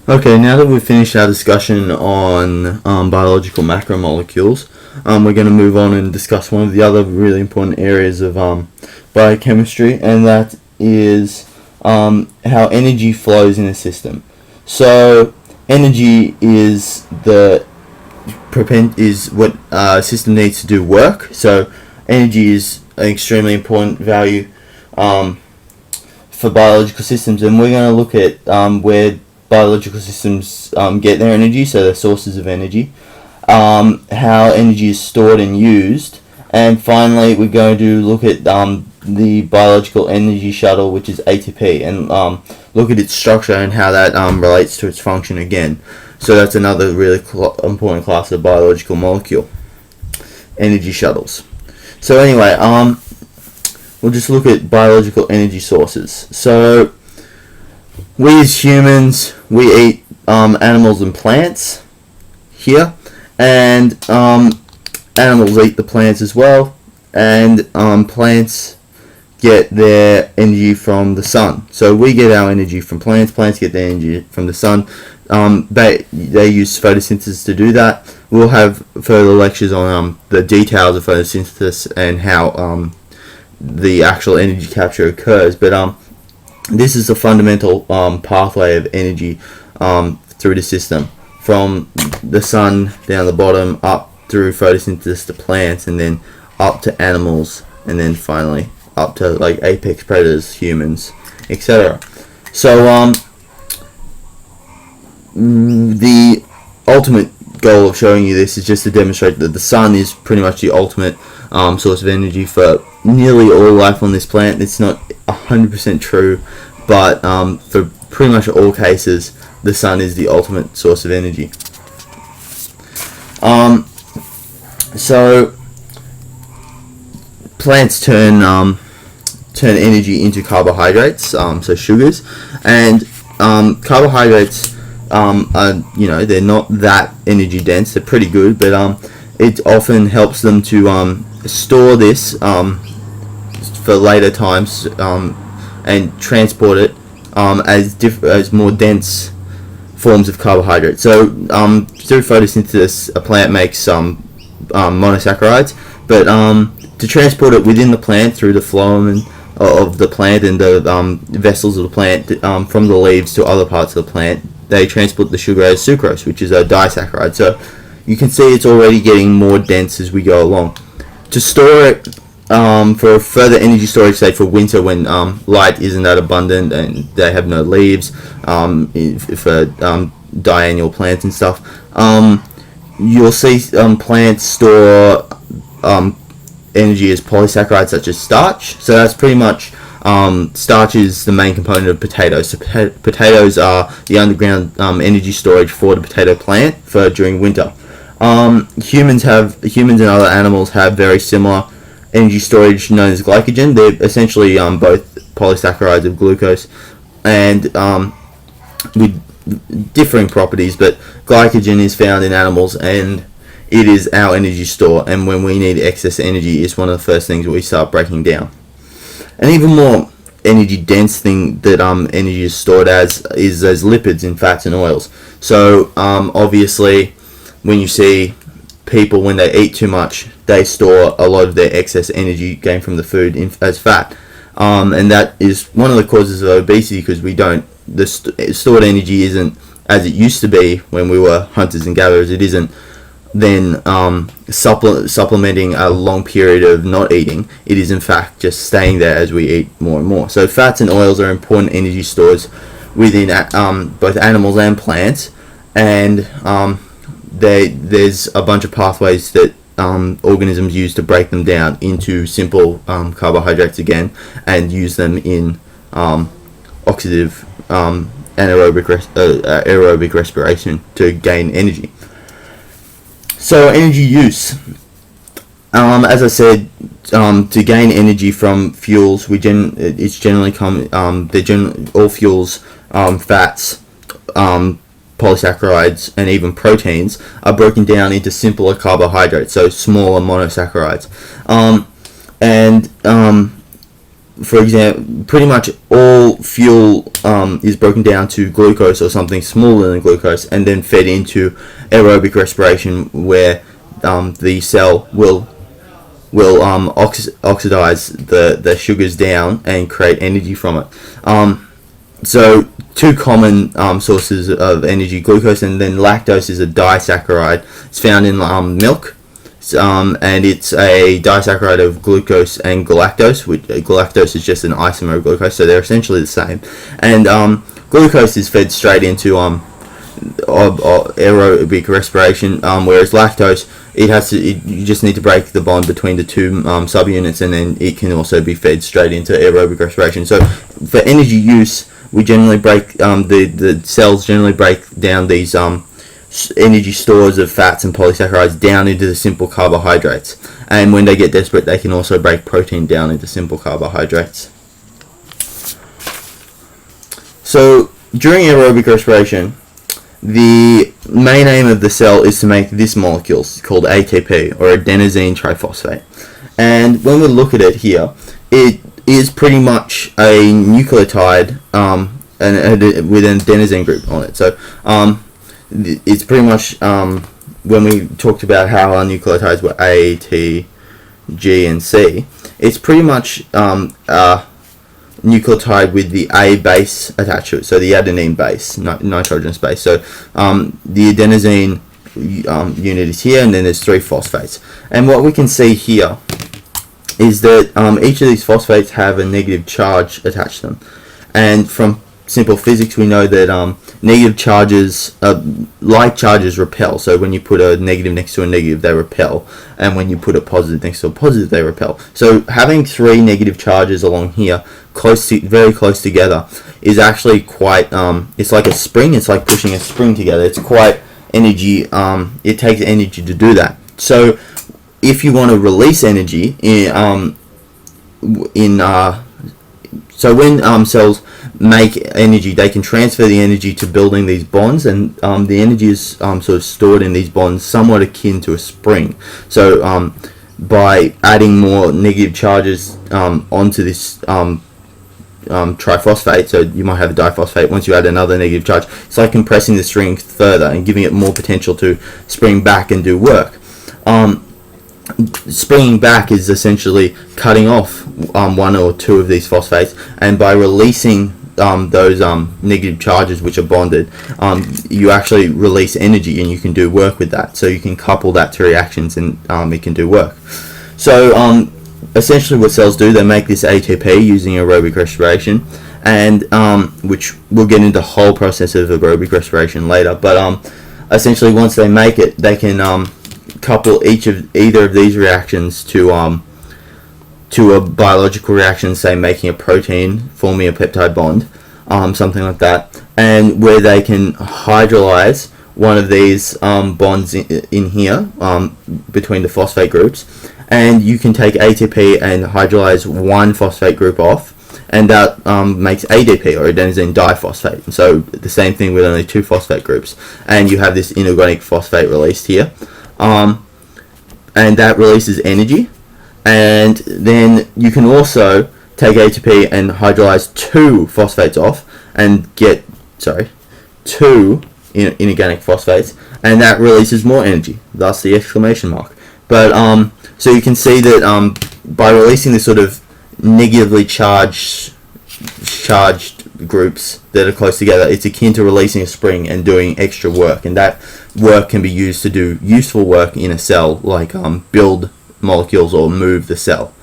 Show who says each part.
Speaker 1: Okay, now that we've finished our discussion on biological macromolecules, we're going to move on and discuss one of the other really important areas of biochemistry, and that is how energy flows in a system. So, energy is what a system needs to do work. So, energy is an extremely important value for biological systems, and we're going to look at where biological systems get their energy, so the sources of energy, how energy is stored and used, and finally we're going to look at the biological energy shuttle, which is ATP, and look at its structure and how that relates to its function again. So that's another really important class of biological molecule, energy shuttles. So anyway, we'll just look at biological energy sources. So we as humans, we eat animals and plants here, and animals eat the plants as well, and plants get their energy from the sun. So we get our energy from plants, plants get their energy from the sun. They use photosynthesis to do that. We'll have further lectures on the details of photosynthesis and how the actual energy capture occurs, but this is the fundamental pathway of energy through the system, from the sun down the bottom up through photosynthesis to plants, and then up to animals, and then finally up to like apex predators, humans, etc. So the ultimate goal of showing you this is just to demonstrate that the sun is pretty much the ultimate source of energy for nearly all life on this planet. It's not 100% true, but for pretty much all cases, the sun is the ultimate source of energy. So plants turn energy into carbohydrates, so sugars, and carbohydrates are, they're not that energy dense. They're pretty good, but it often helps them to store this for later times and transport it as more dense forms of carbohydrate. So through photosynthesis, a plant makes monosaccharides, but to transport it within the plant through the phloem of the plant and the vessels of the plant from the leaves to other parts of the plant, they transport the sugar as sucrose, which is a disaccharide. So you can see it's already getting more dense as we go along. To store it for further energy storage, say for winter when light isn't that abundant and they have no leaves, for diennial plants and stuff, you'll see plants store energy as polysaccharides such as starch. So that's pretty much starch is the main component of potatoes. So potatoes are the underground energy storage for the potato plant for during winter. Humans and other animals have very similar energy storage known as glycogen. They're essentially both polysaccharides of glucose, and with differing properties, but glycogen is found in animals and it is our energy store, and when we need excess energy, it's one of the first things we start breaking down. An even more energy dense thing that energy is stored as is as lipids in fats and oils. So obviously when you see people, when they eat too much, they store a lot of their excess energy gained from the food as fat, and that is one of the causes of obesity, because the stored energy isn't as it used to be when we were hunters and gatherers. It isn't then supplementing a long period of not eating. It is in fact just staying there as we eat more and more. So fats and oils are important energy stores within both animals and plants, and there's a bunch of pathways that organisms use to break them down into simple carbohydrates again, and use them in oxidative anaerobic respiration to gain energy. So energy use, as I said, to gain energy from fuels, it's generally all fuels, fats, polysaccharides, and even proteins are broken down into simpler carbohydrates, so smaller monosaccharides, and for example, pretty much all fuel is broken down to glucose or something smaller than glucose, and then fed into aerobic respiration, where the cell will oxidize the sugars down and create energy from it. So two common sources of energy: glucose, and then lactose is a disaccharide. It's found in milk. And it's a disaccharide of glucose and galactose, which galactose is just an isomer of glucose, so they're essentially the same. And glucose is fed straight into aerobic respiration, whereas lactose, you just need to break the bond between the two subunits, and then it can also be fed straight into aerobic respiration. So for energy use, we generally break the cells generally break down these energy stores of fats and polysaccharides down into the simple carbohydrates, and when they get desperate, they can also break protein down into simple carbohydrates. So during aerobic respiration, the main aim of the cell is to make this molecule called ATP, or adenosine triphosphate. And when we look at it here, it is pretty much a nucleotide with an adenosine group on it. So it's pretty much, when we talked about how our nucleotides were A, T, G, and C, it's pretty much a nucleotide with the A base attached to it, so the adenine base, nitrogenous base. So the adenosine unit is here, and then there's 3 phosphates. And what we can see here is that each of these phosphates have a negative charge attached to them. And from simple physics, we know that negative charges, like charges, repel. So when you put a negative next to a negative, they repel, and when you put a positive next to a positive, they repel. So having 3 negative charges along here, very close together, is actually quite. It's like a spring. It's like pushing a spring together. It's quite energy. It takes energy to do that. So if you want to release energy so when cells make energy, they can transfer the energy to building these bonds, and the energy is sort of stored in these bonds, somewhat akin to a spring. So by adding more negative charges onto this triphosphate, so you might have a diphosphate, once you add another negative charge, it's like compressing the string further and giving it more potential to spring back and do work. Springing back is essentially cutting off 1 or 2 of these phosphates, and by releasing those negative charges which are bonded, you actually release energy, and you can do work with that. So you can couple that to reactions, and it can do work. So essentially what cells do, they make this ATP using aerobic respiration, and which we'll get into the whole process of aerobic respiration later, but essentially once they make it, they can couple either of these reactions to a biological reaction, say making a protein, forming a peptide bond, something like that, and where they can hydrolyze one of these bonds in here between the phosphate groups, and you can take ATP and hydrolyze one phosphate group off, and that makes ADP, or adenosine diphosphate. So the same thing with only 2 phosphate groups, and you have this inorganic phosphate released here. And that releases energy, and then you can also take ATP and hydrolyze 2 phosphates off and get 2 inorganic phosphates, and that releases more energy, thus the exclamation mark. But so you can see that by releasing this sort of negatively charged groups that are close together, it's akin to releasing a spring and doing extra work, and that work can be used to do useful work in a cell, like build molecules or move the cell.